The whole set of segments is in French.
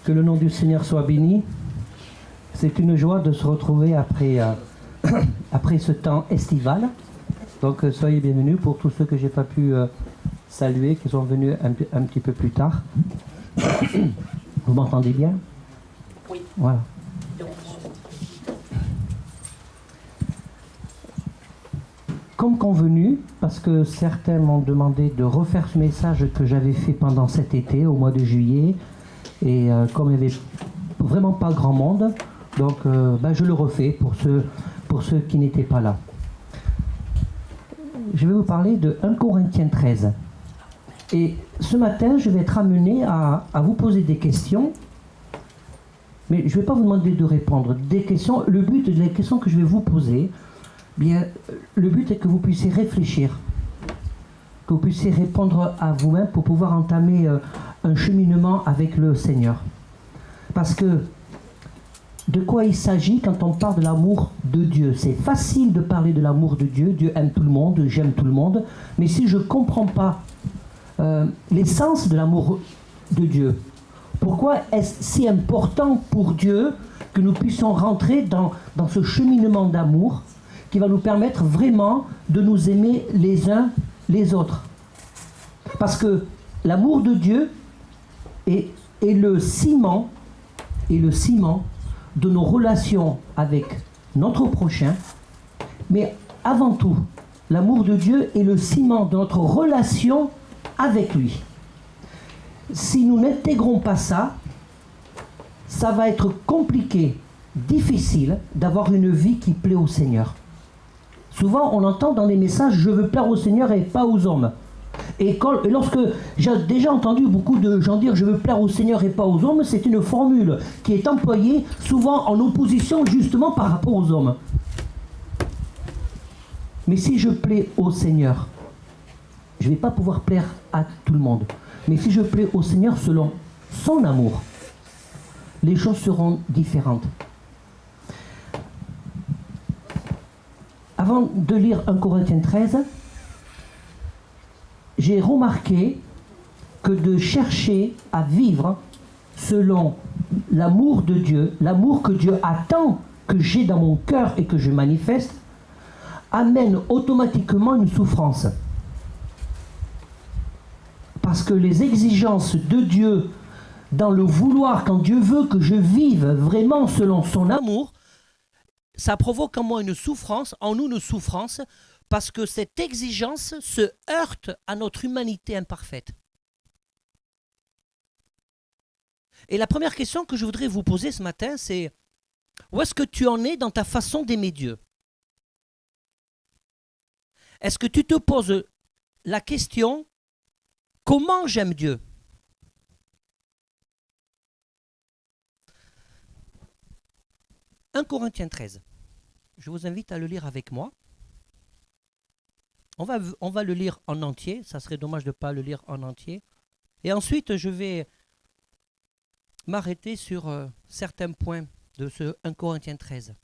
Que le nom du Seigneur soit béni. C'est une joie de se retrouver après, après ce temps estival. Donc soyez bienvenus pour tous ceux que je n'ai pas pu saluer, qui sont venus un petit peu plus tard. Vous m'entendez bien? Oui. Voilà. Comme convenu, parce que certains m'ont demandé de refaire ce message que j'avais fait pendant cet été, au mois de juillet, et comme il n'y avait vraiment pas grand monde, donc je le refais pour ceux qui n'étaient pas là. Je vais vous parler de 1 Corinthiens 13. Et ce matin, je vais être amené à vous poser des questions, mais je ne vais pas vous demander de répondre. Des questions, le but des questions que je vais vous poser, bien, le but est que vous puissiez réfléchir, que vous puissiez répondre à vous-même pour pouvoir entamer un cheminement avec le Seigneur. Parce que de quoi il s'agit quand on parle de l'amour de Dieu? C'est facile de parler de l'amour de Dieu. Dieu aime tout le monde, j'aime tout le monde. Mais si je ne comprends pas l'essence de l'amour de Dieu, pourquoi est-ce si important pour Dieu que nous puissions rentrer dans ce cheminement d'amour qui va nous permettre vraiment de nous aimer les uns les autres? Parce que l'amour de Dieu est le ciment de nos relations avec notre prochain, mais avant tout, l'amour de Dieu est le ciment de notre relation avec lui. Si nous n'intégrons pas ça, ça va être compliqué, difficile d'avoir une vie qui plaît au Seigneur. Souvent, on entend dans les messages « Je veux plaire au Seigneur et pas aux hommes ». Et lorsque j'ai déjà entendu beaucoup de gens dire « Je veux plaire au Seigneur et pas aux hommes », c'est une formule qui est employée souvent en opposition justement par rapport aux hommes. Mais si je plais au Seigneur, je ne vais pas pouvoir plaire à tout le monde. Mais si je plais au Seigneur selon son amour, les choses seront différentes. Avant de lire 1 Corinthiens 13, j'ai remarqué que de chercher à vivre selon l'amour de Dieu, l'amour que Dieu attend que j'ai dans mon cœur et que je manifeste, amène automatiquement une souffrance. Parce que les exigences de Dieu dans le vouloir, quand Dieu veut que je vive vraiment selon son amour, ça provoque en moi une souffrance, en nous une souffrance, parce que cette exigence se heurte à notre humanité imparfaite. Et la première question que je voudrais vous poser ce matin, c'est où est-ce que tu en es dans ta façon d'aimer Dieu? Est-ce que tu te poses la question, comment j'aime Dieu? « 1 Corinthiens 13 ». Je vous invite à le lire avec moi. On va le lire en entier. Ça serait dommage de ne pas le lire en entier. Et ensuite, je vais m'arrêter sur certains points de ce 1 Corinthiens 13.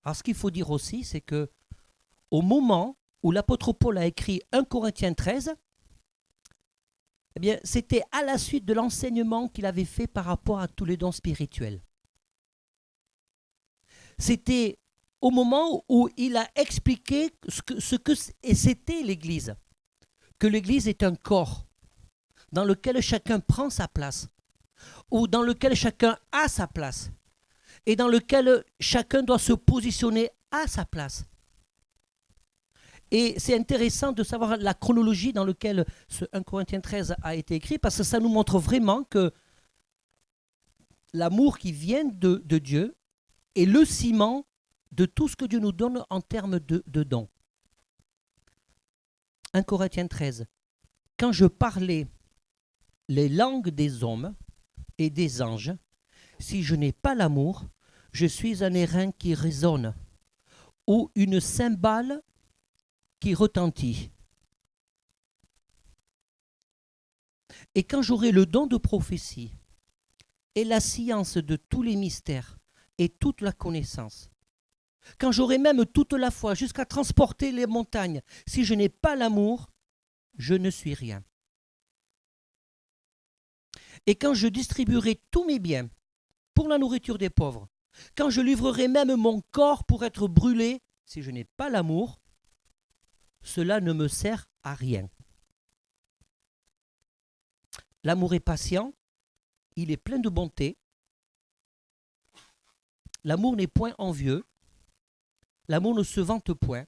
Alors, ce qu'il faut dire aussi, c'est que au moment où l'apôtre Paul a écrit 1 Corinthiens 13, eh bien, c'était à la suite de l'enseignement qu'il avait fait par rapport à tous les dons spirituels. C'était au moment où il a expliqué ce que c'était l'Église. Que l'Église est un corps dans lequel chacun prend sa place, ou dans lequel chacun a sa place, et dans lequel chacun doit se positionner à sa place. Et c'est intéressant de savoir la chronologie dans laquelle ce 1 Corinthiens 13 a été écrit, parce que ça nous montre vraiment que l'amour qui vient de Dieu est le ciment de tout ce que Dieu nous donne en termes de dons. 1 Corinthiens 13. Quand je parlais les langues des hommes et des anges, si je n'ai pas l'amour, je suis un airain qui résonne ou une cymbale qui retentit. Et quand j'aurai le don de prophétie et la science de tous les mystères et toute la connaissance, quand j'aurai même toute la foi jusqu'à transporter les montagnes, si je n'ai pas l'amour, je ne suis rien. et quand je distribuerai tous mes biens pour la nourriture des pauvres, quand je livrerai même mon corps pour être brûlé, si je n'ai pas l'amour, cela ne me sert à rien. L'amour est patient, il est plein de bonté. L'amour n'est point envieux. L'amour ne se vante point.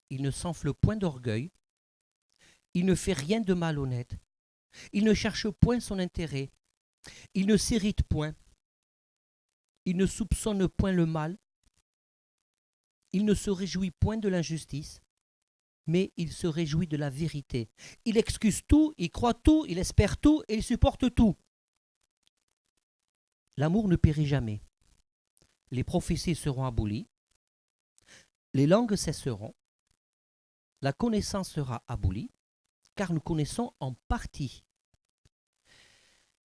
Il ne s'enfle point d'orgueil. Il ne fait rien de malhonnête. Il ne cherche point son intérêt. Il ne s'irrite point. Il ne soupçonne point le mal. Il ne se réjouit point de l'injustice, mais il se réjouit de la vérité. Il excuse tout, il croit tout, il espère tout et il supporte tout. L'amour ne périt jamais. Les prophéties seront abolies. Les langues cesseront. La connaissance sera abolie, car nous connaissons en partie.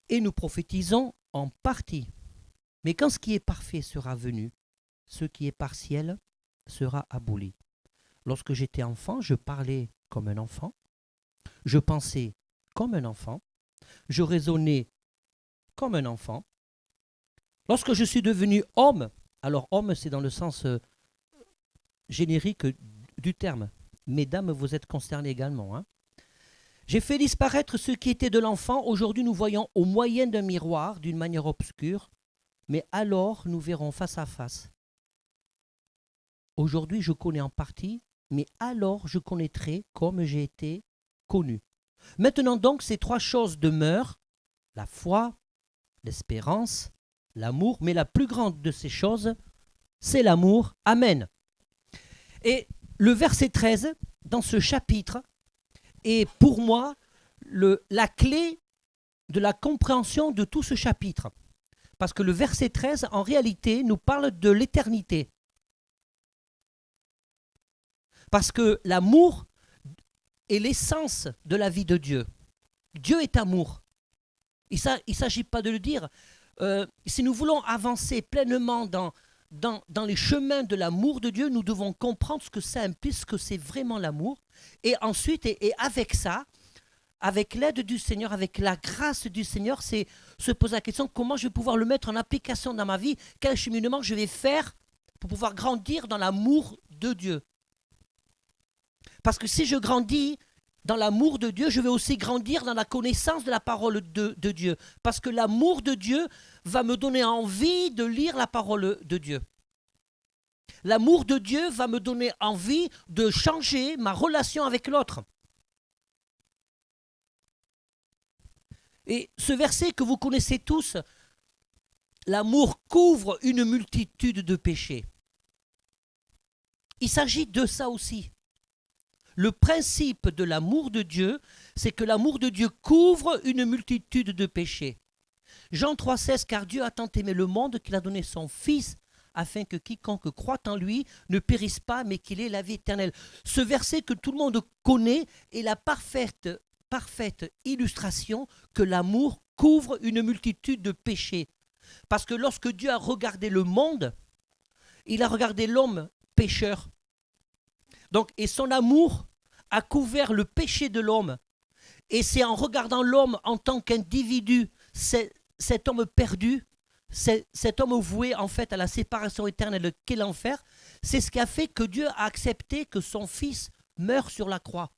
Et nous prophétisons en partie. Mais quand ce qui est parfait sera venu, ce qui est partiel sera aboli. Lorsque j'étais enfant, je parlais comme un enfant, je pensais comme un enfant, je raisonnais comme un enfant. Lorsque je suis devenu homme, alors homme c'est dans le sens générique du terme, mesdames vous êtes concernées également, hein. J'ai fait disparaître ce qui était de l'enfant, aujourd'hui nous voyons au moyen d'un miroir d'une manière obscure, mais alors nous verrons face à face. Aujourd'hui je connais en partie, mais alors je connaîtrai comme j'ai été connu. Maintenant donc ces trois choses demeurent, la foi, l'espérance, l'amour, mais la plus grande de ces choses, c'est l'amour. Amen. Et le verset 13, dans ce chapitre, est pour moi la clé de la compréhension de tout ce chapitre. Parce que le verset 13, en réalité, nous parle de l'éternité. Parce que l'amour est l'essence de la vie de Dieu. Dieu est amour. Il ne s'agit pas de le dire. Si nous voulons avancer pleinement dans les chemins de l'amour de Dieu, nous devons comprendre ce que ça implique, ce que c'est vraiment l'amour. Et ensuite, et avec ça, avec l'aide du Seigneur, avec la grâce du Seigneur, c'est se poser la question comment je vais pouvoir le mettre en application dans ma vie, quel cheminement je vais faire pour pouvoir grandir dans l'amour de Dieu. Parce que si je grandis dans l'amour de Dieu, je vais aussi grandir dans la connaissance de la parole de Dieu. Parce que l'amour de Dieu va me donner envie de lire la parole de Dieu. L'amour de Dieu va me donner envie de changer ma relation avec l'autre. Et ce verset que vous connaissez tous, l'amour couvre une multitude de péchés. Il s'agit de ça aussi. Le principe de l'amour de Dieu, c'est que l'amour de Dieu couvre une multitude de péchés. Jean 3,16, car Dieu a tant aimé le monde qu'il a donné son Fils, afin que quiconque croit en lui ne périsse pas, mais qu'il ait la vie éternelle. Ce verset que tout le monde connaît est la parfaite illustration que l'amour couvre une multitude de péchés. Parce que lorsque Dieu a regardé le monde, il a regardé l'homme pécheur. Donc, et son amour a couvert le péché de l'homme. Et c'est en regardant l'homme en tant qu'individu, cet homme perdu, cet homme voué en fait à la séparation éternelle qu'est l'enfer, c'est ce qui a fait que Dieu a accepté que son Fils meure sur la croix.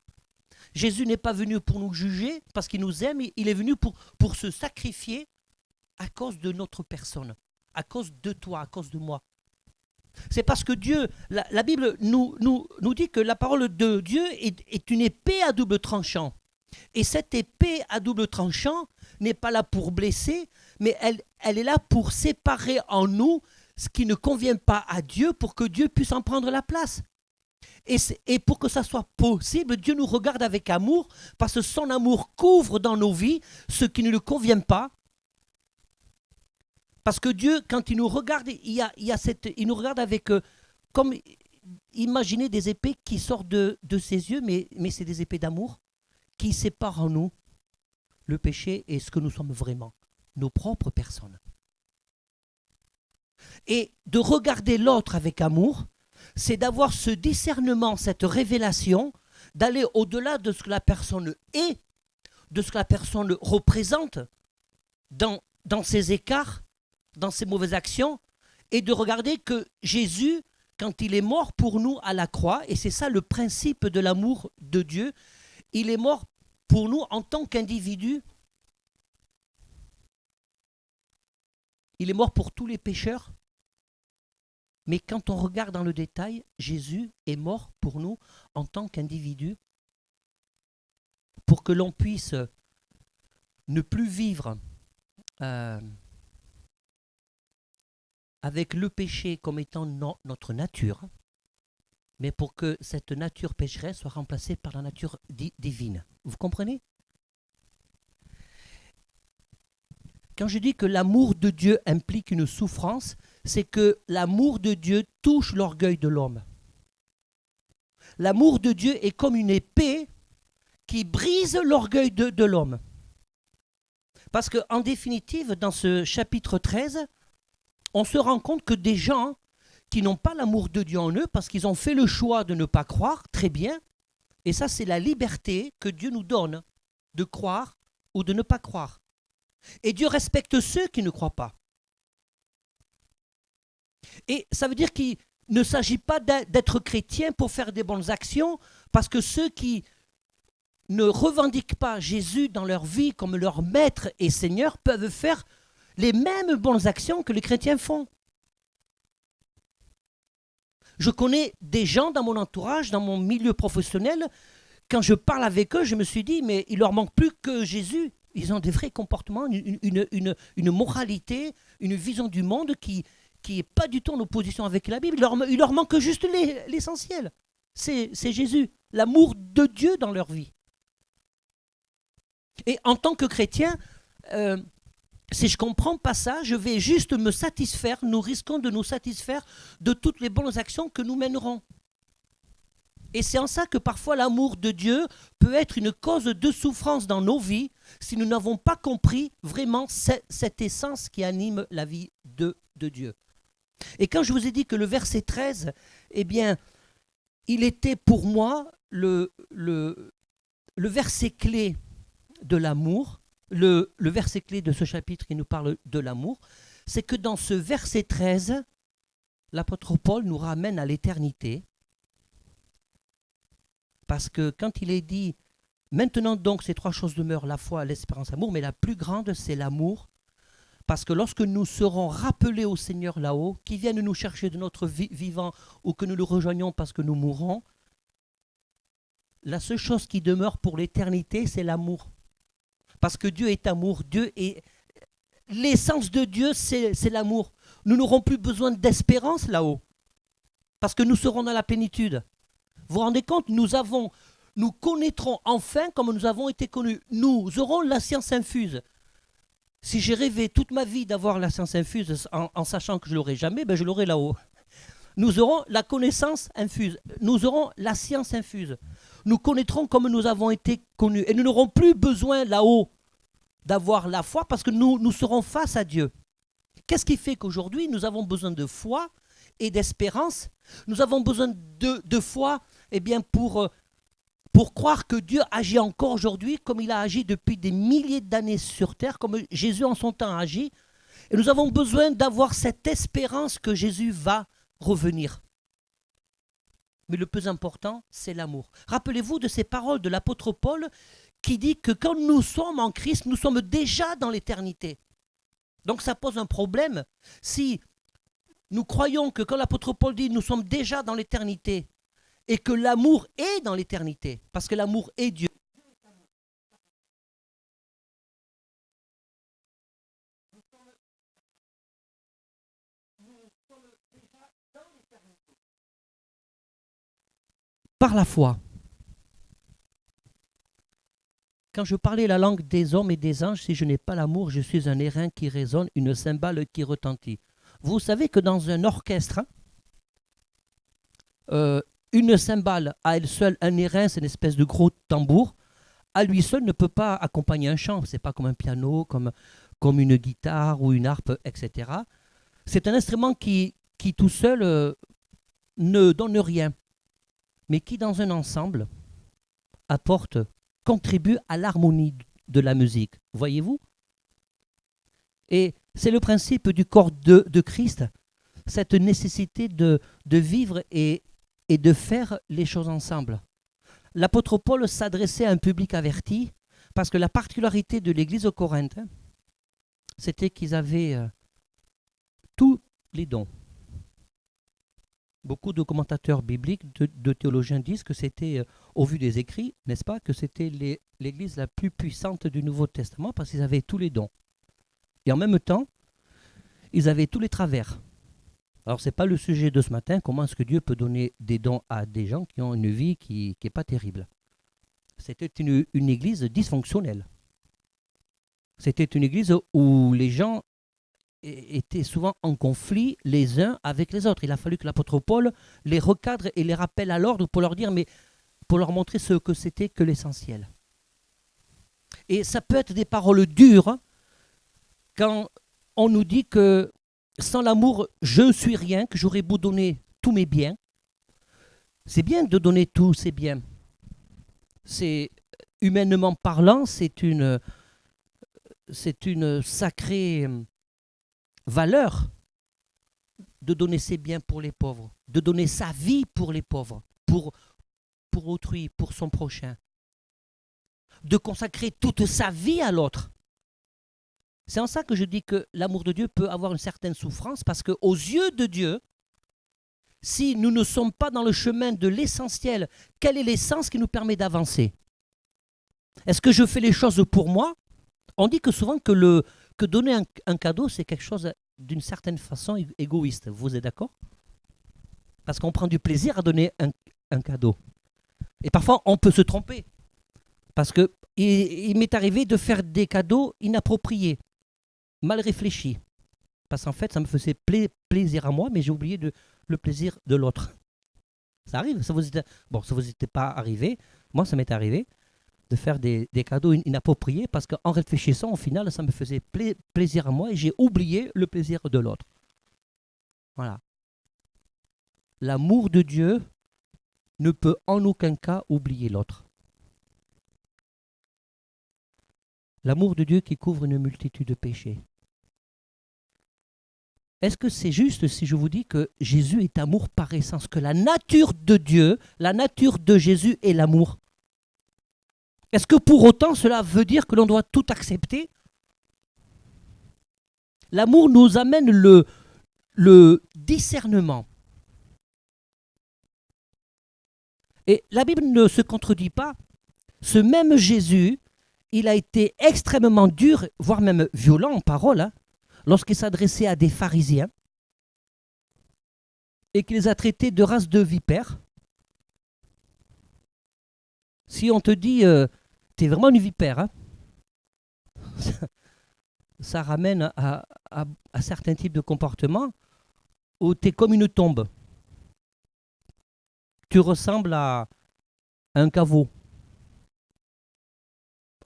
Jésus n'est pas venu pour nous juger parce qu'il nous aime, il est venu pour se sacrifier à cause de notre personne, à cause de toi, à cause de moi. C'est parce que Dieu, la Bible nous dit que la parole de Dieu est une épée à double tranchant. Et cette épée à double tranchant n'est pas là pour blesser, mais elle est là pour séparer en nous ce qui ne convient pas à Dieu pour que Dieu puisse en prendre la place. Et pour que ça soit possible, Dieu nous regarde avec amour parce que son amour couvre dans nos vies ce qui ne lui convient pas. Parce que Dieu, quand il nous regarde, il nous regarde avec, comme imaginez des épées qui sortent de ses yeux, mais c'est des épées d'amour qui séparent en nous le péché et ce que nous sommes vraiment, nos propres personnes. Et de regarder l'autre avec amour, c'est d'avoir ce discernement, cette révélation, d'aller au-delà de ce que la personne est, de ce que la personne représente, dans ses écarts, dans ses mauvaises actions, et de regarder que Jésus, quand il est mort pour nous à la croix, et c'est ça le principe de l'amour de Dieu, il est mort pour nous en tant qu'individu. Il est mort pour tous les pécheurs. Mais quand on regarde dans le détail, Jésus est mort pour nous en tant qu'individu, pour que l'on puisse ne plus vivre avec le péché comme étant notre nature, mais pour que cette nature pécheresse soit remplacée par la nature divine. Vous comprenez? Quand je dis que l'amour de Dieu implique une souffrance, c'est que l'amour de Dieu touche l'orgueil de l'homme. L'amour de Dieu est comme une épée qui brise l'orgueil de l'homme. Parce qu'en définitive, dans ce chapitre 13, on se rend compte que des gens qui n'ont pas l'amour de Dieu en eux, parce qu'ils ont fait le choix de ne pas croire, très bien, et ça c'est la liberté que Dieu nous donne, de croire ou de ne pas croire. Et Dieu respecte ceux qui ne croient pas. Et ça veut dire qu'il ne s'agit pas d'être chrétien pour faire des bonnes actions, parce que ceux qui ne revendiquent pas Jésus dans leur vie comme leur maître et Seigneur peuvent faire les mêmes bonnes actions que les chrétiens font. Je connais des gens dans mon entourage, dans mon milieu professionnel, quand je parle avec eux, je me suis dit, mais il leur manque plus que Jésus. Ils ont des vrais comportements, une moralité, une vision du monde qui n'est pas du tout en opposition avec la Bible. Il leur manque juste l'essentiel. C'est Jésus, l'amour de Dieu dans leur vie. Et en tant que chrétien, si je ne comprends pas ça, je vais juste me satisfaire, nous risquons de nous satisfaire de toutes les bonnes actions que nous mènerons. Et c'est en ça que parfois l'amour de Dieu peut être une cause de souffrance dans nos vies si nous n'avons pas compris vraiment cette essence qui anime la vie de Dieu. Et quand je vous ai dit que le verset 13, eh bien, il était pour moi le verset clé de l'amour, le verset clé de ce chapitre qui nous parle de l'amour, c'est que dans ce verset 13, l'apôtre Paul nous ramène à l'éternité. Parce que quand il est dit, maintenant donc ces trois choses demeurent, la foi, l'espérance, l'amour, mais la plus grande c'est l'amour. Parce que lorsque nous serons rappelés au Seigneur là-haut, qu'il vienne nous chercher de notre vivant ou que nous le rejoignons parce que nous mourrons, la seule chose qui demeure pour l'éternité, c'est l'amour. Parce que Dieu est amour, l'essence de Dieu, c'est l'amour. Nous n'aurons plus besoin d'espérance là-haut, parce que nous serons dans la plénitude. Vous vous rendez compte, nous connaîtrons enfin comme nous avons été connus. Nous aurons la science infuse. Si j'ai rêvé toute ma vie d'avoir la science infuse en sachant que je ne l'aurai jamais, ben je l'aurai là-haut. Nous aurons la connaissance infuse. Nous aurons la science infuse. Nous connaîtrons comme nous avons été connus. Et nous n'aurons plus besoin là-haut d'avoir la foi parce que nous serons face à Dieu. Qu'est-ce qui fait qu'aujourd'hui nous avons besoin de foi et d'espérance? Nous avons besoin de foi pour croire que Dieu agit encore aujourd'hui comme il a agi depuis des milliers d'années sur terre, comme Jésus en son temps a agi. Et nous avons besoin d'avoir cette espérance que Jésus va revenir. Mais le plus important, c'est l'amour. Rappelez-vous de ces paroles de l'apôtre Paul qui dit que quand nous sommes en Christ, nous sommes déjà dans l'éternité. Donc ça pose un problème. Si nous croyons que quand l'apôtre Paul dit nous sommes déjà dans l'éternité et que l'amour est dans l'éternité, parce que l'amour est Dieu. Par la foi. Quand je parlais la langue des hommes et des anges, si je n'ai pas l'amour, je suis un airain qui résonne, une cymbale qui retentit. Vous savez que dans un orchestre, une cymbale à elle seule, un airain, c'est une espèce de gros tambour, à lui seul ne peut pas accompagner un chant. C'est pas comme un piano, comme une guitare ou une harpe, etc. C'est un instrument qui tout seul ne donne rien, mais qui dans un ensemble contribue à l'harmonie de la musique. Voyez-vous? Et c'est le principe du corps de Christ, cette nécessité de vivre et de faire les choses ensemble. L'apôtre Paul s'adressait à un public averti parce que la particularité de l'église au Corinthe, c'était qu'ils avaient tous les dons. Beaucoup de commentateurs bibliques, de théologiens disent que c'était, au vu des écrits, n'est-ce pas, que c'était l'église la plus puissante du Nouveau Testament parce qu'ils avaient tous les dons. Et en même temps, ils avaient tous les travers. Alors, ce n'est pas le sujet de ce matin, comment est-ce que Dieu peut donner des dons à des gens qui ont une vie qui n'est pas terrible. C'était une église dysfonctionnelle. C'était une église où les gens étaient souvent en conflit les uns avec les autres. Il a fallu que l'apôtre Paul les recadre et les rappelle à l'ordre pour leur dire, mais pour leur montrer ce que c'était que l'essentiel. Et ça peut être des paroles dures quand on nous dit que sans l'amour, je ne suis rien, que j'aurais beau donner tous mes biens. C'est bien de donner tous ses biens. C'est, humainement parlant, c'est une sacrée valeur de donner ses biens pour les pauvres, de donner sa vie pour les pauvres, pour autrui, pour son prochain, de consacrer toute sa vie à l'autre. C'est en ça que je dis que l'amour de Dieu peut avoir une certaine souffrance, parce qu'aux yeux de Dieu, si nous ne sommes pas dans le chemin de l'essentiel, quel est l'essence qui nous permet d'avancer? Est-ce que je fais les choses pour moi? On dit que souvent que donner un cadeau, c'est quelque chose d'une certaine façon égoïste. Vous êtes d'accord? Parce qu'on prend du plaisir à donner un cadeau. Et parfois, on peut se tromper. Parce qu'il m'est arrivé de faire des cadeaux inappropriés, mal réfléchis. Parce qu'en fait, ça me faisait plaisir à moi, mais j'ai oublié le plaisir de l'autre. Ça arrive. Ça vous était pas arrivé. Moi, ça m'est arrivé de faire des cadeaux inappropriés parce qu'en réfléchissant, au final, ça me faisait plaisir à moi et j'ai oublié le plaisir de l'autre. Voilà. L'amour de Dieu ne peut en aucun cas oublier l'autre. L'amour de Dieu qui couvre une multitude de péchés. Est-ce que c'est juste si je vous dis que Jésus est amour par essence, que la nature de Dieu, la nature de Jésus est l'amour? Est-ce que pour autant cela veut dire que l'on doit tout accepter? L'amour nous amène le discernement. Et la Bible ne se contredit pas. Ce même Jésus, il a été extrêmement dur, voire même violent en parole, lorsqu'il s'adressait à des pharisiens et qu'il les a traités de race de vipères. Si on te dit t'es vraiment une vipère, ça ramène à certains types de comportements où tu es comme une tombe. Tu ressembles à un caveau.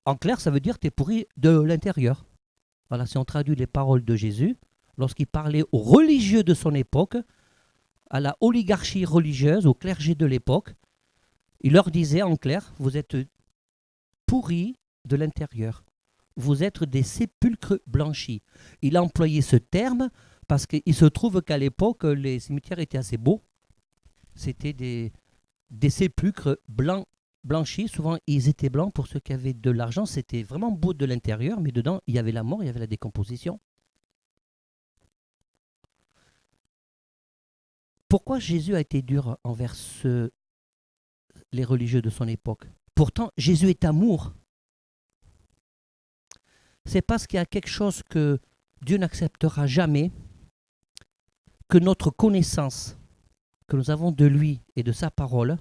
En clair, ça veut dire que tu es pourri de l'intérieur. Voilà, si on traduit les paroles de Jésus, lorsqu'il parlait aux religieux de son époque, à la oligarchie religieuse, au clergé de l'époque, il leur disait en clair, vous êtes pourris de l'intérieur. Vous êtes des sépulcres blanchis. Il a employé ce terme parce qu'il se trouve qu'à l'époque, les cimetières étaient assez beaux. C'était des sépulcres blanchis. Souvent, ils étaient blancs pour ceux qui avaient de l'argent. C'était vraiment beau de l'intérieur, mais dedans, il y avait la mort, il y avait la décomposition. Pourquoi Jésus a été dur envers les religieux de son époque? Pourtant, Jésus est amour. C'est parce qu'il y a quelque chose que Dieu n'acceptera jamais, que notre connaissance que nous avons de lui et de sa parole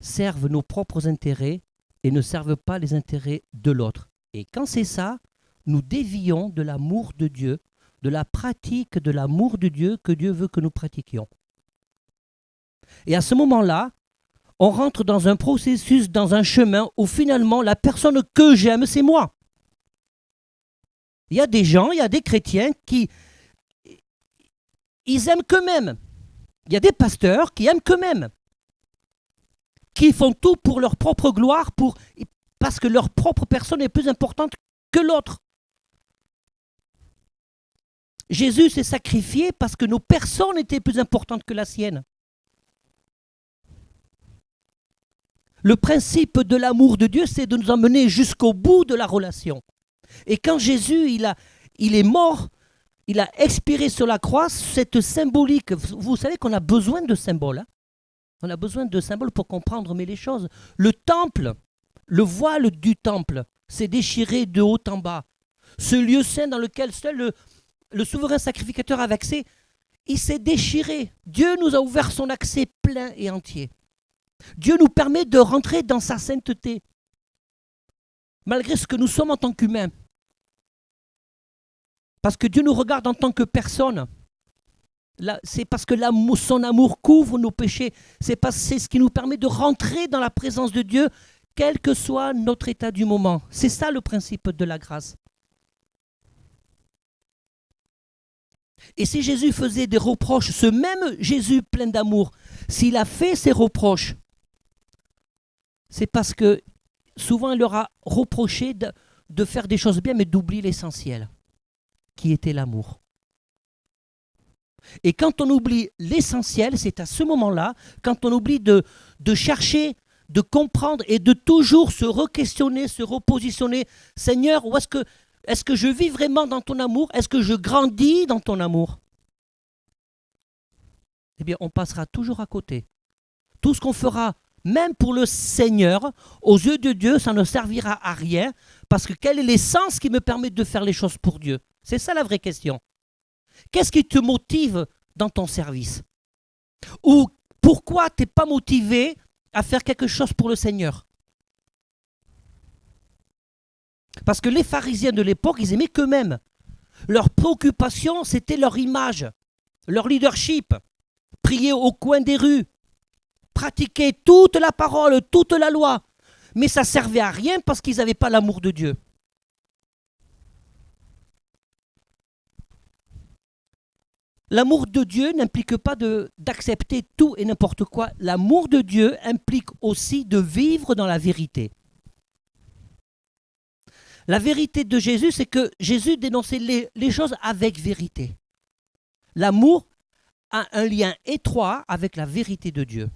servent nos propres intérêts et ne servent pas les intérêts de l'autre. Et quand c'est ça, nous dévions de l'amour de Dieu, de la pratique de l'amour de Dieu que Dieu veut que nous pratiquions. Et à ce moment-là, on rentre dans un processus, dans un chemin où finalement la personne que j'aime, c'est moi. Il y a des gens, il y a des chrétiens qui ils aiment qu'eux-mêmes. Il y a des pasteurs qui aiment qu'eux-mêmes, qui font tout pour leur propre gloire, parce que leur propre personne est plus importante que l'autre. Jésus s'est sacrifié parce que nos personnes étaient plus importantes que la sienne. Le principe de l'amour de Dieu, c'est de nous emmener jusqu'au bout de la relation. Et quand Jésus, il est mort, il a expiré sur la croix, cette symbolique, vous savez qu'on a besoin de symboles. Hein. On a besoin de symboles pour comprendre mais les choses. Le temple, le voile du temple, s'est déchiré de haut en bas. Ce lieu saint dans lequel seul le souverain sacrificateur avait accès, il s'est déchiré. Dieu nous a ouvert son accès plein et entier. Dieu nous permet de rentrer dans sa sainteté, malgré ce que nous sommes en tant qu'humains. Parce que Dieu nous regarde en tant que personne. C'est parce que son amour couvre nos péchés. C'est ce qui nous permet de rentrer dans la présence de Dieu, quel que soit notre état du moment. C'est ça le principe de la grâce. Et si Jésus faisait des reproches, ce même Jésus plein d'amour, s'il a fait ces reproches, c'est parce que souvent il leur a reproché de faire des choses bien, mais d'oublier l'essentiel, qui était l'amour. Et quand on oublie l'essentiel, c'est à ce moment-là, quand on oublie de chercher, de comprendre et de toujours se re-questionner, se repositionner. Seigneur, est-ce que je vis vraiment dans ton amour? Est-ce que je grandis dans ton amour? Eh bien, on passera toujours à côté. Tout ce qu'on fera, même pour le Seigneur, aux yeux de Dieu, ça ne servira à rien, parce que quel est l'essence qui me permet de faire les choses pour Dieu? C'est ça la vraie question. Qu'est-ce qui te motive dans ton service? Ou pourquoi tu n'es pas motivé à faire quelque chose pour le Seigneur? Parce que les pharisiens de l'époque, ils aimaient qu'eux-mêmes. Leur préoccupation, c'était leur image, leur leadership. Prier au coin des rues, pratiquer toute la parole, toute la loi. Mais ça ne servait à rien parce qu'ils n'avaient pas l'amour de Dieu. L'amour de Dieu n'implique pas d'accepter tout et n'importe quoi. L'amour de Dieu implique aussi de vivre dans la vérité. La vérité de Jésus, c'est que Jésus dénonçait les choses avec vérité. L'amour a un lien étroit avec la vérité de Dieu.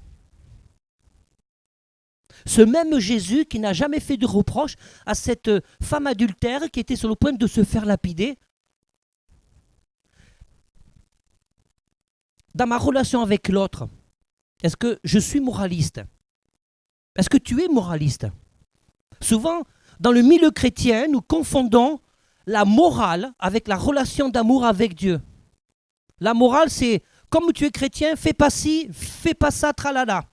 Ce même Jésus qui n'a jamais fait de reproche à cette femme adultère qui était sur le point de se faire lapider. Dans ma relation avec l'autre, est-ce que je suis moraliste? Est-ce que tu es moraliste? Souvent, dans le milieu chrétien, nous confondons la morale avec la relation d'amour avec Dieu. La morale, c'est comme tu es chrétien, fais pas ci, fais pas ça, tralala.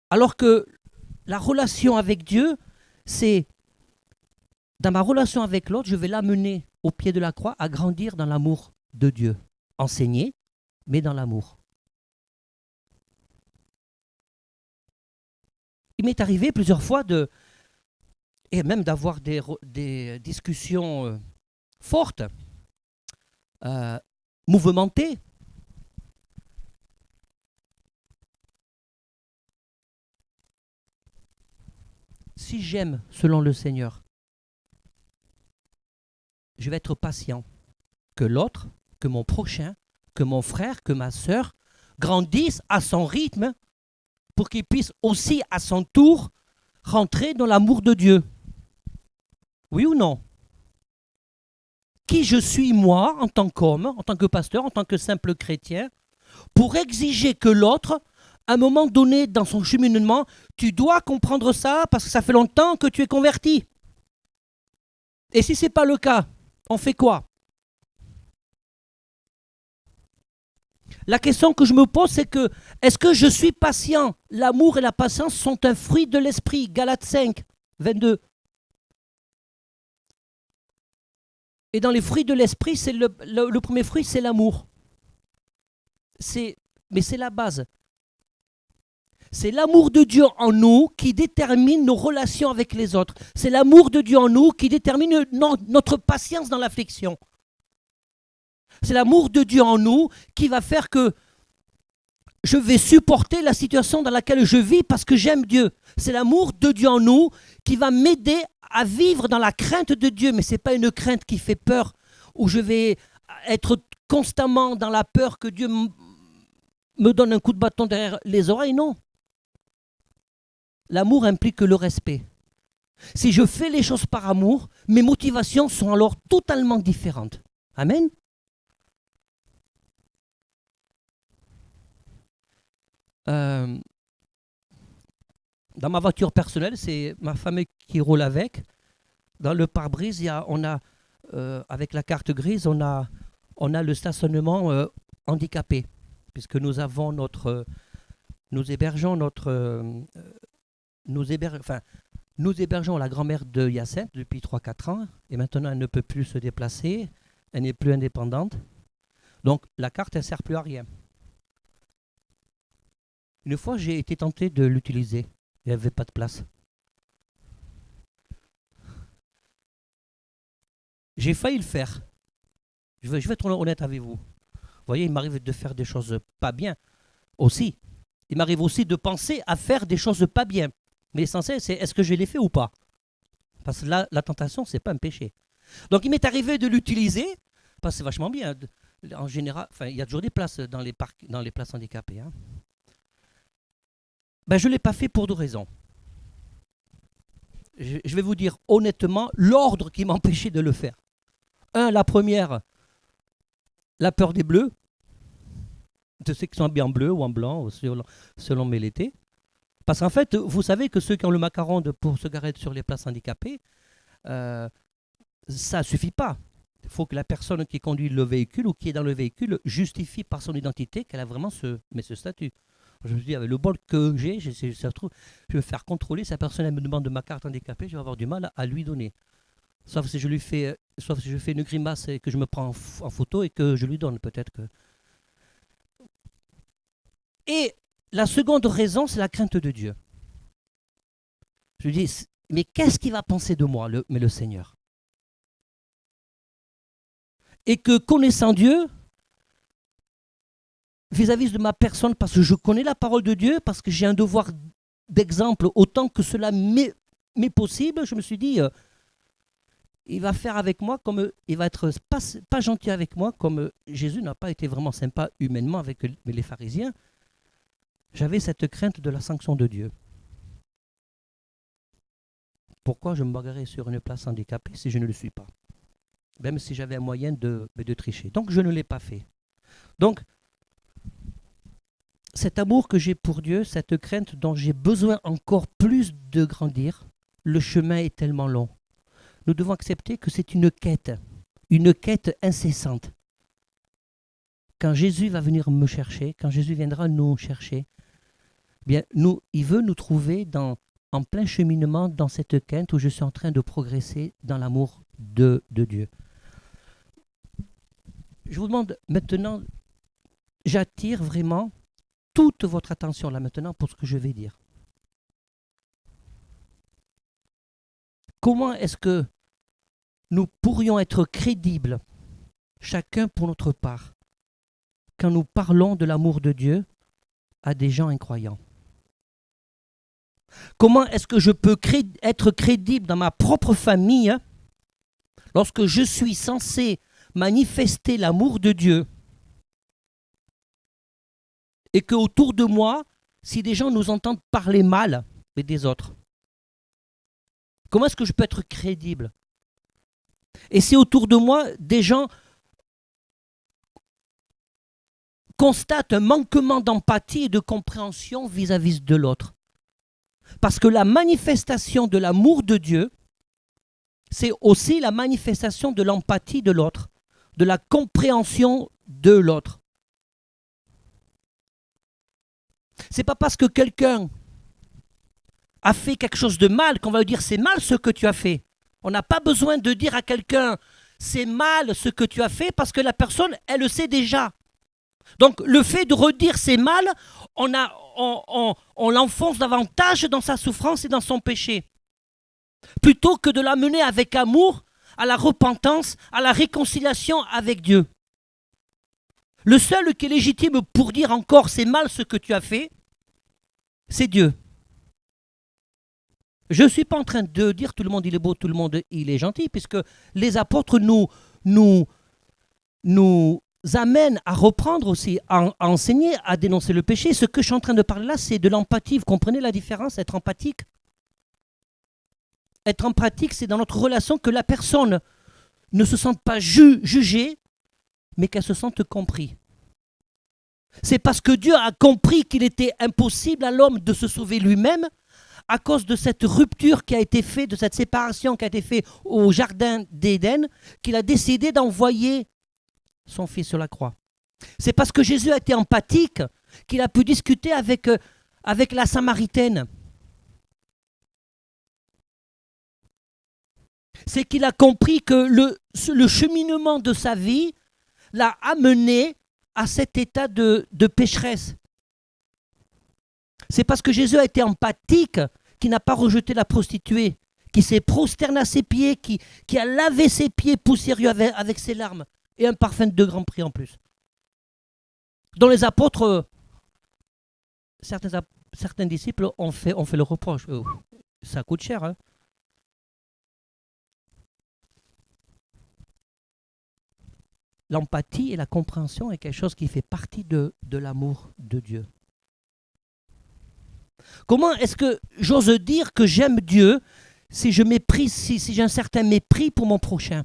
Alors que la relation avec Dieu, c'est dans ma relation avec l'autre, je vais l'amener au pied de la croix à grandir dans l'amour de Dieu. Enseigner, mais dans l'amour. Il m'est arrivé plusieurs fois et même d'avoir des discussions fortes, mouvementées. Si j'aime selon le Seigneur, je vais être patient que l'autre, que mon prochain, que mon frère, que ma sœur grandissent à son rythme pour qu'il puisse aussi à son tour rentrer dans l'amour de Dieu. Oui ou non? Qui je suis moi en tant qu'homme, en tant que pasteur, en tant que simple chrétien, pour exiger que l'autre, à un moment donné dans son cheminement, tu dois comprendre ça parce que ça fait longtemps que tu es converti. Et si ce n'est pas le cas, on fait quoi? La question que je me pose, c'est que, est-ce que je suis patient? L'amour et la patience sont un fruit de l'esprit. Galates 5, 22. Et dans les fruits de l'esprit, c'est le premier fruit, c'est l'amour. Mais c'est la base. C'est l'amour de Dieu en nous qui détermine nos relations avec les autres. C'est l'amour de Dieu en nous qui détermine notre patience dans l'affliction. C'est l'amour de Dieu en nous qui va faire que je vais supporter la situation dans laquelle je vis parce que j'aime Dieu. C'est l'amour de Dieu en nous qui va m'aider à vivre dans la crainte de Dieu. Mais ce n'est pas une crainte qui fait peur, où je vais être constamment dans la peur que Dieu me donne un coup de bâton derrière les oreilles. Non. L'amour implique le respect. Si je fais les choses par amour, mes motivations sont alors totalement différentes. Amen. Dans ma voiture personnelle, c'est ma femme qui roule avec. Dans le pare-brise, avec la carte grise, on a le stationnement handicapé, puisque nous hébergeons la grand-mère de Hyacinthe depuis 3-4 ans, et maintenant elle ne peut plus se déplacer, elle n'est plus indépendante. Donc la carte, elle ne sert plus à rien. Une fois, j'ai été tenté de l'utiliser. Il n'y avait pas de place. J'ai failli le faire. Je vais être honnête avec vous. Vous voyez, il m'arrive de faire des choses pas bien aussi. Il m'arrive aussi de penser à faire des choses pas bien. Mais l'essentiel, c'est est-ce que je les fais ou pas? Parce que là, la tentation, ce n'est pas un péché. Donc il m'est arrivé de l'utiliser, parce que c'est vachement bien. En général, il y a toujours des places dans les places handicapées. Hein. Ben, je ne l'ai pas fait pour deux raisons. Je vais vous dire honnêtement l'ordre qui m'empêchait de le faire. La première, la peur des bleus, de ceux qui sont habillés en bleu ou en blanc, selon mes l'été. Parce qu'en fait, vous savez que ceux qui ont le macaron pour se garer sur les places handicapées, ça ne suffit pas. Il faut que la personne qui conduit le véhicule ou qui est dans le véhicule justifie par son identité qu'elle a vraiment ce statut. Je me suis dit, avec le bol que j'ai, je vais me faire contrôler. Si la personne elle me demande de ma carte handicapée, je vais avoir du mal à lui donner. Sauf si je fais une grimace et que je me prends en photo et que je lui donne peut-être que. Et la seconde raison, c'est la crainte de Dieu. Je me dis, mais qu'est-ce qu'il va penser de moi, le Seigneur? Et que connaissant Dieu, vis-à-vis de ma personne, parce que je connais la parole de Dieu, parce que j'ai un devoir d'exemple autant que cela m'est possible, je me suis dit, il va faire avec moi comme il va être pas gentil avec moi, comme Jésus n'a pas été vraiment sympa humainement avec les pharisiens. J'avais cette crainte de la sanction de Dieu. Pourquoi je me bagarrais sur une place handicapée si je ne le suis pas? Même si j'avais un moyen de tricher. Donc je ne l'ai pas fait. Donc, cet amour que j'ai pour Dieu, cette crainte dont j'ai besoin encore plus de grandir, le chemin est tellement long. Nous devons accepter que c'est une quête incessante. Quand Jésus va venir me chercher, quand Jésus viendra nous chercher, bien, il veut nous trouver en plein cheminement dans cette quête où je suis en train de progresser dans l'amour de Dieu. Je vous demande maintenant, j'attire vraiment toute votre attention là maintenant pour ce que je vais dire. Comment est-ce que nous pourrions être crédibles, chacun pour notre part, quand nous parlons de l'amour de Dieu à des gens incroyants? Comment est-ce que je peux être crédible dans ma propre famille lorsque je suis censé manifester l'amour de Dieu et qu'autour de moi, si des gens nous entendent parler mal des autres, comment est-ce que je peux être crédible? Et si autour de moi, des gens constatent un manquement d'empathie et de compréhension vis-à-vis de l'autre. Parce que la manifestation de l'amour de Dieu, c'est aussi la manifestation de l'empathie de l'autre, de la compréhension de l'autre. C'est pas parce que quelqu'un a fait quelque chose de mal qu'on va lui dire c'est mal ce que tu as fait. On n'a pas besoin de dire à quelqu'un c'est mal ce que tu as fait parce que la personne, elle le sait déjà. Donc le fait de redire c'est mal, on l'enfonce davantage dans sa souffrance et dans son péché. Plutôt que de l'amener avec amour à la repentance, à la réconciliation avec Dieu. Le seul qui est légitime pour dire encore c'est mal ce que tu as fait, c'est Dieu. Je ne suis pas en train de dire tout le monde il est beau, tout le monde il est gentil, puisque les apôtres nous amènent à reprendre aussi, à enseigner, à dénoncer le péché. Ce que je suis en train de parler là, c'est de l'empathie. Vous comprenez la différence, être empathique? Être empathique, c'est dans notre relation que la personne ne se sente pas jugée, mais qu'elle se sente compris. C'est parce que Dieu a compris qu'il était impossible à l'homme de se sauver lui-même à cause de cette rupture qui a été faite, de cette séparation qui a été faite au jardin d'Éden, qu'il a décidé d'envoyer son fils sur la croix. C'est parce que Jésus a été empathique qu'il a pu discuter avec la Samaritaine. C'est qu'il a compris que le cheminement de sa vie l'a amené à cet état de pécheresse. C'est parce que Jésus a été empathique qu'il n'a pas rejeté la prostituée, qui s'est prosterné à ses pieds, qui a lavé ses pieds poussiéreux avec ses larmes, et un parfum de grand prix en plus. Dans les apôtres, certains disciples ont fait le reproche. Ça coûte cher, hein? L'empathie et la compréhension est quelque chose qui fait partie de l'amour de Dieu. Comment est-ce que j'ose dire que j'aime Dieu si je méprise, si j'ai un certain mépris pour mon prochain?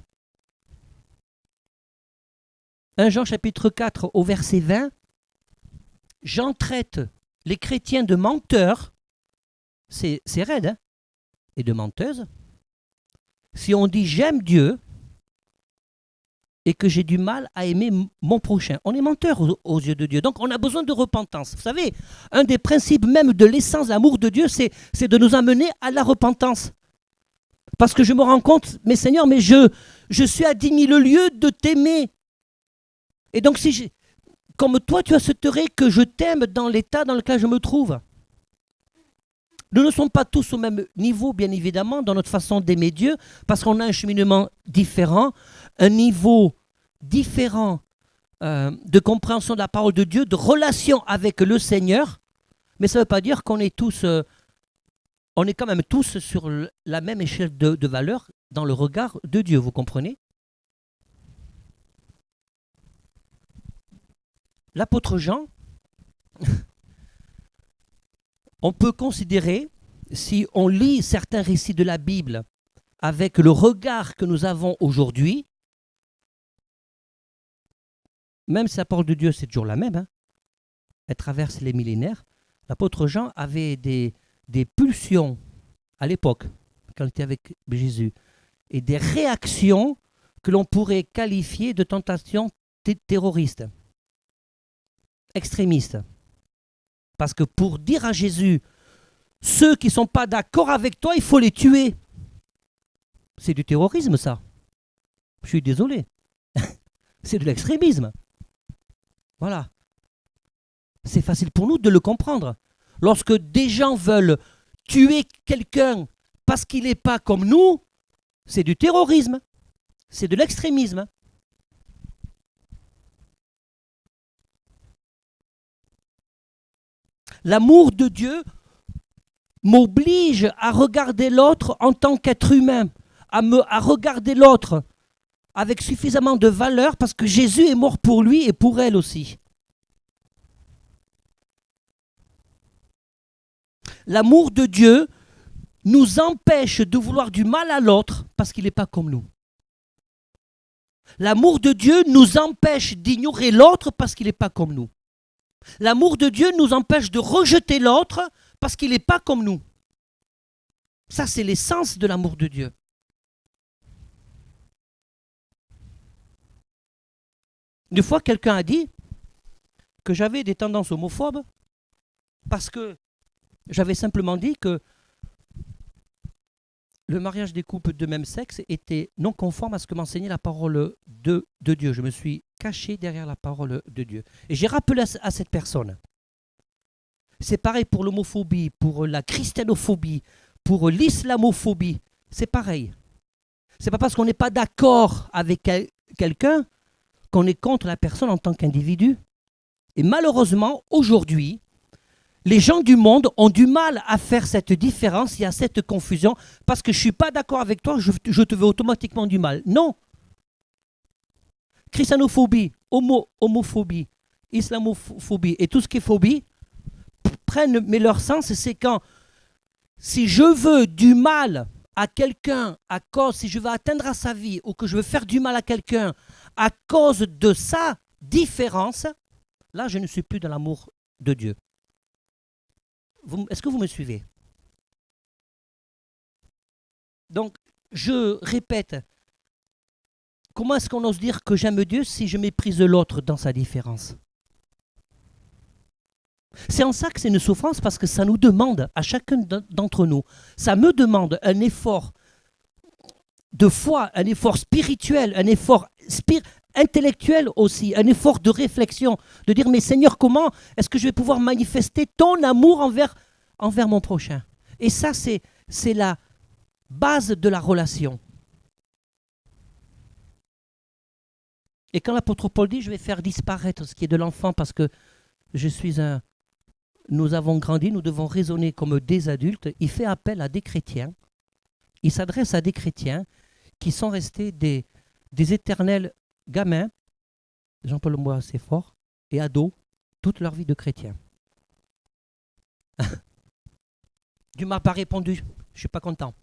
1 Jean chapitre 4 au verset 20, Jean traite les chrétiens de menteurs, c'est raide, hein, et de menteuses. Si on dit j'aime Dieu et que j'ai du mal à aimer mon prochain, on est menteur aux yeux de Dieu. Donc on a besoin de repentance. Vous savez, un des principes même de l'essence de l'amour de Dieu, c'est de nous amener à la repentance. Parce que je me rends compte, mais Seigneur, mais je suis à 10 000 lieues de t'aimer. Et donc, comme toi, tu accepterais que je t'aime dans l'état dans lequel je me trouve. Nous ne sommes pas tous au même niveau, bien évidemment, dans notre façon d'aimer Dieu, parce qu'on a un cheminement différent, un niveau différent de compréhension de la parole de Dieu, de relation avec le Seigneur. Mais ça ne veut pas dire qu'on est tous, on est quand même tous sur la même échelle de valeur dans le regard de Dieu, vous comprenez? L'apôtre Jean, on peut considérer, si on lit certains récits de la Bible avec le regard que nous avons aujourd'hui, même si la parole de Dieu c'est toujours la même, hein, elle traverse les millénaires, l'apôtre Jean avait des pulsions à l'époque, quand il était avec Jésus, et des réactions que l'on pourrait qualifier de tentations terroristes, extrémistes. Parce que pour dire à Jésus, ceux qui ne sont pas d'accord avec toi, il faut les tuer. C'est du terrorisme, ça. Je suis désolé. C'est de l'extrémisme. Voilà. C'est facile pour nous de le comprendre. Lorsque des gens veulent tuer quelqu'un parce qu'il n'est pas comme nous, c'est du terrorisme. C'est de l'extrémisme. L'amour de Dieu m'oblige à regarder l'autre en tant qu'être humain, à regarder l'autre avec suffisamment de valeur parce que Jésus est mort pour lui et pour elle aussi. L'amour de Dieu nous empêche de vouloir du mal à l'autre parce qu'il n'est pas comme nous. L'amour de Dieu nous empêche d'ignorer l'autre parce qu'il n'est pas comme nous. L'amour de Dieu nous empêche de rejeter l'autre parce qu'il n'est pas comme nous. Ça, c'est l'essence de l'amour de Dieu. Une fois, quelqu'un a dit que j'avais des tendances homophobes parce que j'avais simplement dit que le mariage des couples de même sexe était non conforme à ce que m'enseignait la parole de Dieu. Je me suis caché derrière la parole de Dieu. Et j'ai rappelé à cette personne. C'est pareil pour l'homophobie, pour la christianophobie, pour l'islamophobie. C'est pareil. C'est pas parce qu'on n'est pas d'accord avec quelqu'un qu'on est contre la personne en tant qu'individu. Et malheureusement, aujourd'hui, les gens du monde ont du mal à faire cette différence, il y a cette confusion, parce que je ne suis pas d'accord avec toi, je te veux automatiquement du mal. Non. Christianophobie, homophobie, islamophobie et tout ce qui est phobie mais leur sens, c'est quand si je veux du mal à quelqu'un à cause, si je veux atteindre à sa vie ou que je veux faire du mal à quelqu'un à cause de sa différence, là je ne suis plus dans l'amour de Dieu. Est-ce que vous me suivez? Donc, je répète, comment est-ce qu'on ose dire que j'aime Dieu si je méprise l'autre dans sa différence? C'est en ça que c'est une souffrance, parce que ça nous demande, à chacun d'entre nous, ça me demande un effort de foi, un effort spirituel, un effort intellectuel aussi, un effort de réflexion, de dire, mais Seigneur, comment est-ce que je vais pouvoir manifester ton amour envers mon prochain? Et ça, c'est la base de la relation. Et quand l'apôtre Paul dit, je vais faire disparaître ce qui est de l'enfant parce que nous avons grandi, nous devons raisonner comme des adultes, il fait appel à des chrétiens, il s'adresse à des chrétiens qui sont restés des éternels gamins, Jean-Paul le mot assez fort, et ados, toute leur vie de chrétien. Dieu ne m'a pas répondu, je ne suis pas content.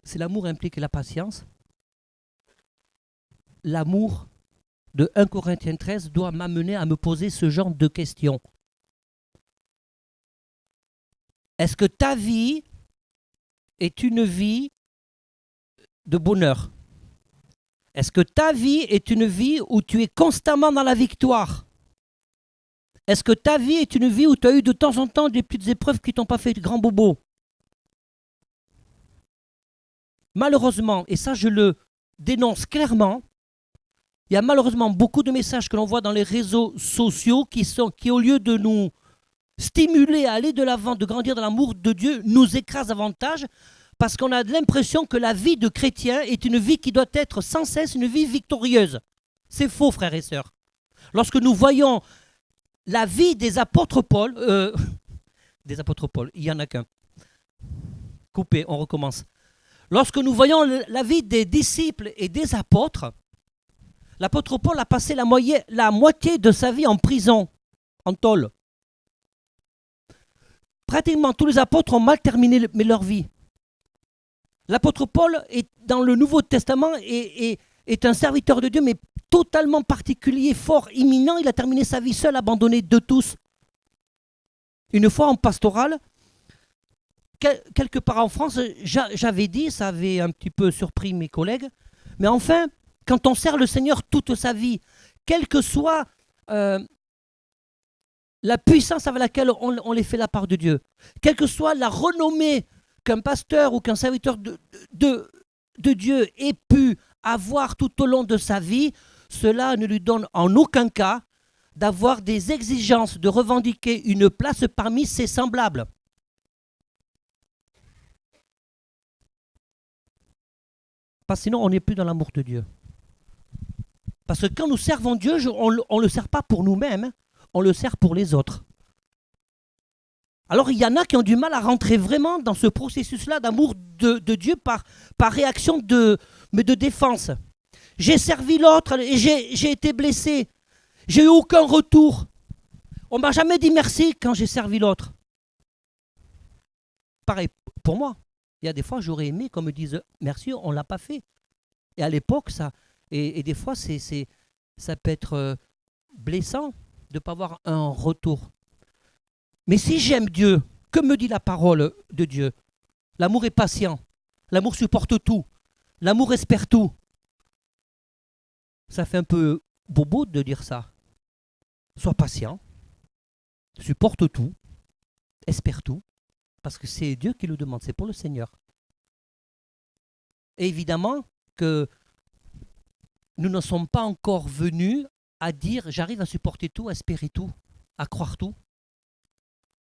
C'est l'amour implique la patience. L'amour de 1 Corinthiens 13 doit m'amener à me poser ce genre de questions. Est-ce que ta vie est une vie de bonheur? Est-ce que ta vie est une vie où tu es constamment dans la victoire? Est-ce que ta vie est une vie où tu as eu de temps en temps des petites épreuves qui ne t'ont pas fait de grand bobo? Malheureusement, et ça je le dénonce clairement, il y a malheureusement beaucoup de messages que l'on voit dans les réseaux sociaux qui au lieu de nous stimuler à aller de l'avant, de grandir dans l'amour de Dieu, nous écrasent davantage parce qu'on a l'impression que la vie de chrétien est une vie qui doit être sans cesse une vie victorieuse. C'est faux, frères et sœurs. Lorsque nous voyons la vie des apôtres Paul, il n'y en a qu'un. Coupé, on recommence. Lorsque nous voyons la vie des disciples et des apôtres, l'apôtre Paul a passé la moitié de sa vie en prison, en tôle. Pratiquement tous les apôtres ont mal terminé leur vie. L'apôtre Paul, dans le Nouveau Testament, est un serviteur de Dieu, mais totalement particulier, fort, imminent. Il a terminé sa vie seul, abandonné de tous. Une fois en pastoral, quelque part en France, j'avais dit, ça avait un petit peu surpris mes collègues, mais enfin, quand on sert le Seigneur toute sa vie, quelle que soit la puissance avec laquelle on les fait la part de Dieu, quelle que soit la renommée qu'un pasteur ou qu'un serviteur de Dieu ait pu avoir tout au long de sa vie, cela ne lui donne en aucun cas d'avoir des exigences de revendiquer une place parmi ses semblables. Parce que sinon, on n'est plus dans l'amour de Dieu. Parce que quand nous servons Dieu, on ne le sert pas pour nous-mêmes, on le sert pour les autres. Alors il y en a qui ont du mal à rentrer vraiment dans ce processus-là d'amour de Dieu par réaction de défense. J'ai servi l'autre et j'ai été blessé. J'ai eu aucun retour. On ne m'a jamais dit merci quand j'ai servi l'autre. Pareil pour moi. Il y a des fois, j'aurais aimé qu'on me dise merci, on ne l'a pas fait. Et à l'époque, et des fois, ça peut être blessant de ne pas avoir un retour. Mais si j'aime Dieu, que me dit la parole de Dieu? L'amour est patient, l'amour supporte tout, l'amour espère tout. Ça fait un peu bobo de dire ça. Sois patient, supporte tout, espère tout, parce que c'est Dieu qui le demande, c'est pour le Seigneur. Et évidemment que nous ne sommes pas encore venus à dire j'arrive à supporter tout, à espérer tout, à croire tout,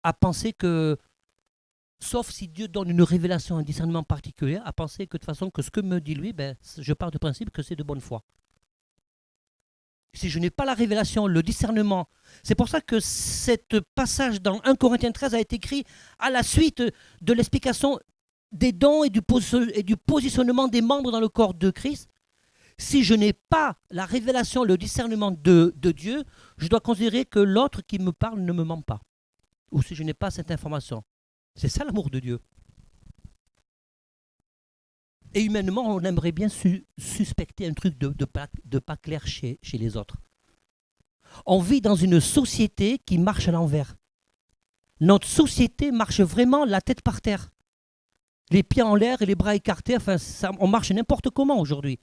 à penser que Sauf si Dieu donne une révélation, un discernement particulier, à penser que de toute façon, que ce que me dit lui, je pars du principe que c'est de bonne foi. Si je n'ai pas la révélation, le discernement, c'est pour ça que cet passage dans 1 Corinthiens 13 a été écrit à la suite de l'explication des dons et du positionnement des membres dans le corps de Christ. Si je n'ai pas la révélation, le discernement de Dieu, je dois considérer que l'autre qui me parle ne me ment pas. Ou si je n'ai pas cette information. C'est ça l'amour de Dieu. Et humainement, on aimerait bien suspecter un truc de pas clair chez les autres. On vit dans une société qui marche à l'envers. Notre société marche vraiment la tête par terre. Les pieds en l'air et les bras écartés, enfin, on marche n'importe comment aujourd'hui.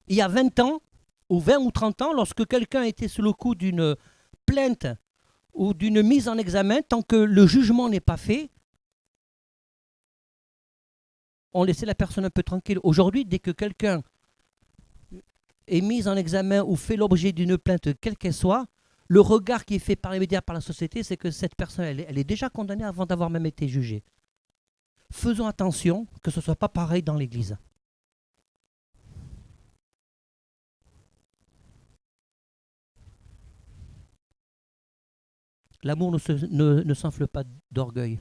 Il y a 20 ans, ou 20 ou 30 ans, lorsque quelqu'un était sous le coup d'une plainte ou d'une mise en examen, tant que le jugement n'est pas fait, on laissait la personne un peu tranquille. Aujourd'hui, dès que quelqu'un est mis en examen ou fait l'objet d'une plainte, quelle qu'elle soit, le regard qui est fait par les médias, par la société, c'est que cette personne, elle est déjà condamnée avant d'avoir même été jugée. Faisons attention que ce ne soit pas pareil dans l'Église. L'amour ne s'enfle pas d'orgueil.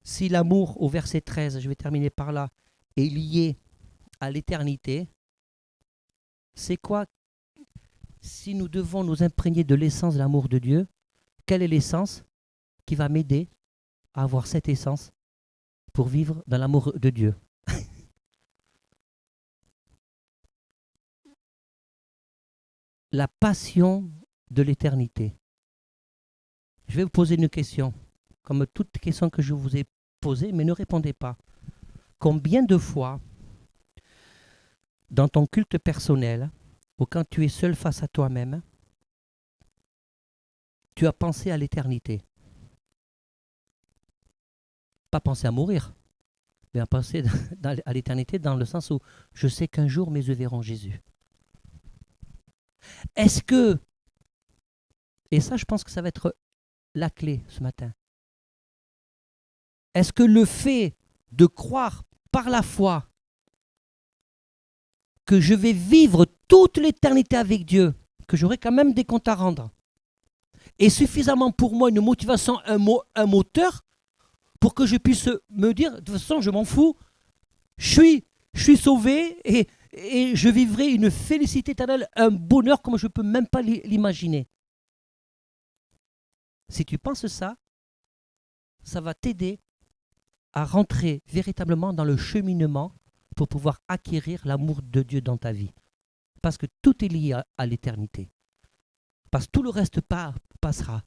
Si l'amour, au verset 13, je vais terminer par là, est lié à l'éternité, c'est quoi? Si nous devons nous imprégner de l'essence de l'amour de Dieu, quelle est l'essence qui va m'aider à avoir cette essence pour vivre dans l'amour de Dieu? La passion de l'éternité. Je vais vous poser une question, comme toute question que je vous ai posée, mais ne répondez pas. Combien de fois, dans ton culte personnel, ou quand tu es seul face à toi-même, tu as pensé à l'éternité? Pas penser à mourir, mais à penser à l'éternité dans le sens où je sais qu'un jour mes yeux verront Jésus. Est-ce que, et ça je pense que ça va être la clé ce matin, est-ce que le fait de croire par la foi que je vais vivre toute l'éternité avec Dieu, que j'aurai quand même des comptes à rendre, est suffisamment pour moi une motivation, un moteur, pour que je puisse me dire, de toute façon je m'en fous, je suis sauvé et je vivrai une félicité éternelle, un bonheur comme je ne peux même pas l'imaginer. Si tu penses ça, ça va t'aider à rentrer véritablement dans le cheminement pour pouvoir acquérir l'amour de Dieu dans ta vie. Parce que tout est lié à l'éternité. Parce que tout le reste passera.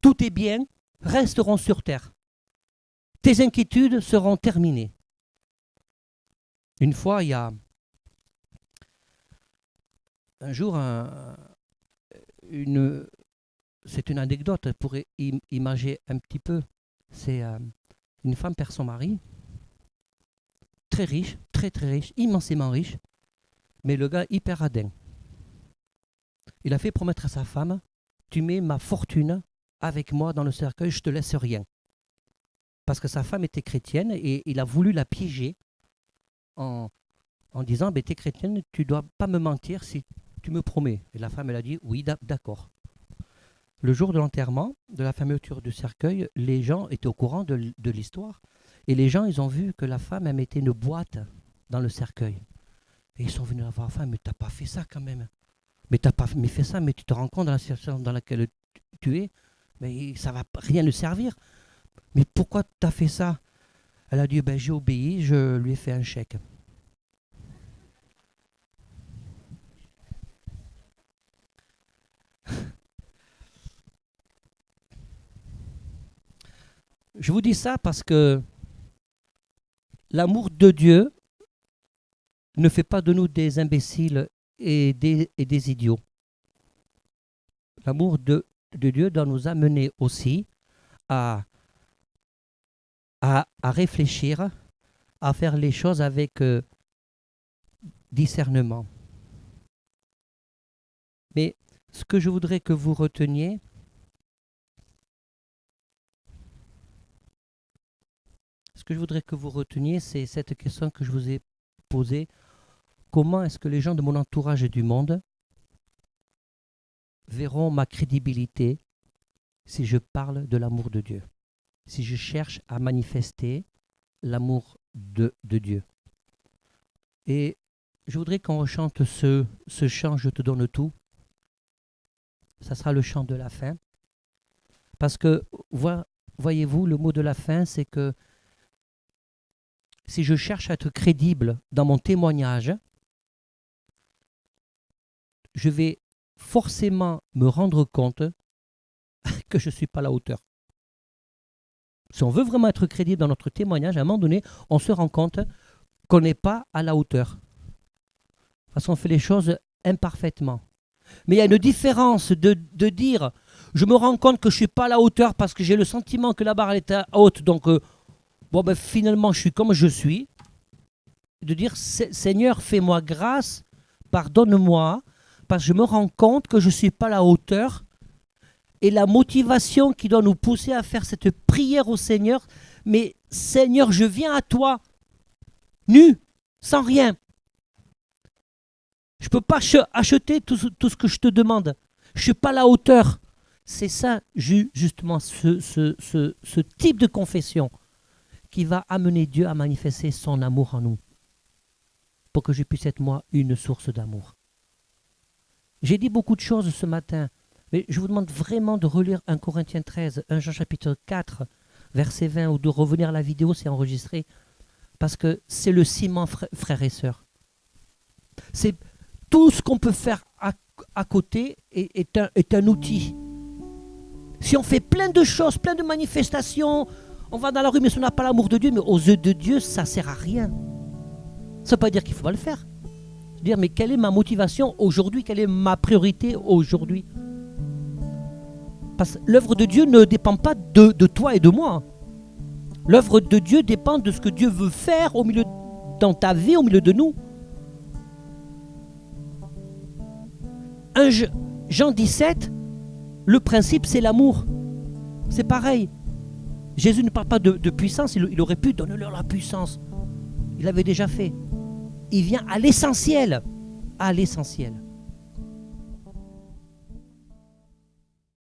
Tous tes biens resteront sur terre. Tes inquiétudes seront terminées. Une fois, il y a un jour, c'est une anecdote pour imager un petit peu. C'est une femme perd son mari, très riche, très riche, immensément riche, mais le gars hyper radin. Il a fait promettre à sa femme, tu mets ma fortune avec moi dans le cercueil, je te laisse rien. Parce que sa femme était chrétienne et il a voulu la piéger en disant, t'es chrétienne, tu ne dois pas me mentir si tu me promets. Et la femme, elle a dit, oui, d'accord. Le jour de l'enterrement, de la fermeture du cercueil, les gens étaient au courant de l'histoire. Et les gens, ils ont vu que la femme, elle mettait une boîte dans le cercueil. Et ils sont venus la voir, la femme, mais t'as pas fait ça quand même. Mais t'as pas fait ça, mais tu te rends compte dans la situation dans laquelle tu es, mais ça va rien lui servir. Mais pourquoi tu as fait ça? Elle a dit, j'ai obéi, je lui ai fait un chèque. Je vous dis ça parce que l'amour de Dieu ne fait pas de nous des imbéciles et des idiots. L'amour de Dieu doit nous amener aussi à réfléchir, à faire les choses avec discernement. Mais ce que je voudrais que vous reteniez, que je voudrais que vous reteniez, c'est cette question que je vous ai posée. Comment est-ce que les gens de mon entourage et du monde verront ma crédibilité si je parle de l'amour de Dieu, si je cherche à manifester l'amour de Dieu. Et je voudrais qu'on rechante ce chant « Je te donne tout ». Ça sera le chant de la fin. Parce que, voyez-vous, le mot de la fin, c'est que si je cherche à être crédible dans mon témoignage, je vais forcément me rendre compte que je ne suis pas à la hauteur. Si on veut vraiment être crédible dans notre témoignage, à un moment donné, on se rend compte qu'on n'est pas à la hauteur. Parce qu'on fait les choses imparfaitement. Mais il y a une différence de dire, je me rends compte que je ne suis pas à la hauteur parce que j'ai le sentiment que la barre est haute, donc finalement je suis comme je suis. De dire, Seigneur, fais-moi grâce, pardonne-moi, parce que je me rends compte que je ne suis pas à la hauteur. Et la motivation qui doit nous pousser à faire cette prière au Seigneur, mais Seigneur, je viens à toi, nu, sans rien. Je ne peux pas acheter tout ce que je te demande. Je ne suis pas à la hauteur. C'est ça, justement, ce type de confession qui va amener Dieu à manifester son amour en nous, pour que je puisse être, moi, une source d'amour. J'ai dit beaucoup de choses ce matin, mais je vous demande vraiment de relire 1 Corinthiens 13, 1 Jean chapitre 4, verset 20, ou de revenir à la vidéo, c'est enregistré, parce que c'est le ciment, frères et sœurs. C'est tout ce qu'on peut faire à côté est un outil. Si on fait plein de choses, plein de manifestations, on va dans la rue, mais si on n'a pas l'amour de Dieu, mais aux yeux de Dieu, ça ne sert à rien. Ça ne veut pas dire qu'il ne faut pas le faire. Dire, mais quelle est ma motivation aujourd'hui? Quelle est ma priorité aujourd'hui? Parce que l'œuvre de Dieu ne dépend pas de toi et de moi. L'œuvre de Dieu dépend de ce que Dieu veut faire dans ta vie, au milieu de nous. 1 Jean 17, le principe c'est l'amour. C'est pareil. Jésus ne parle pas de puissance, il aurait pu donner leur la puissance. Il l'avait déjà fait. Il vient à l'essentiel. À l'essentiel.